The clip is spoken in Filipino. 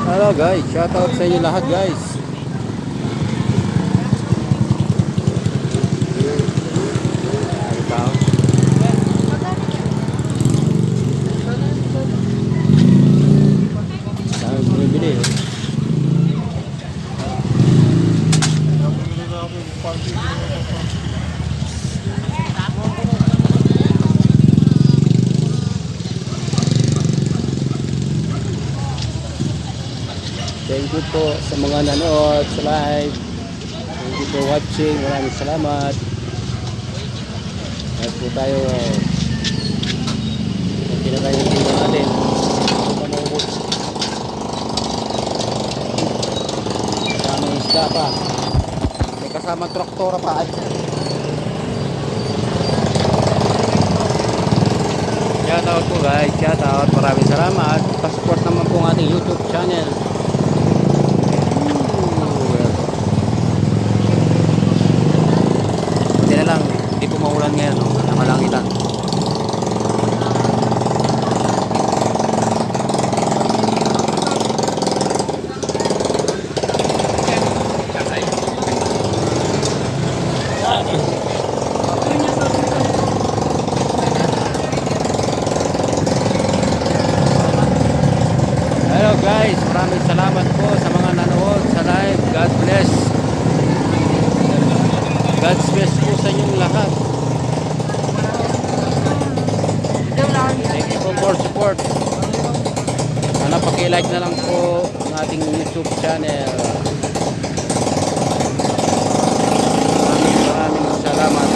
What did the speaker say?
Hello guys, shoutout sa inyo lahat guys. Ay, tao. Dami bumibili. Thank you po sa mga nanood sa live. Thank you for watching. Maraming salamat. At po tayo pinakain yung tingnan natin. Ito maubos. Kasamang isda pa. May kasamang traktora pa. Shoutout po guys. Shoutout. Maraming salamat. Pa-support naman po ang ating YouTube channel. Hindi na lang. Hindi po maulan ngayon. No? Nakalangitan. Hello guys, maraming salamat po sa mga nanood sa live. God bless. God's best po sa inyong lahat. Thank you for more support. Sana paki-like na lang po ang ating YouTube channel. Maraming salamat.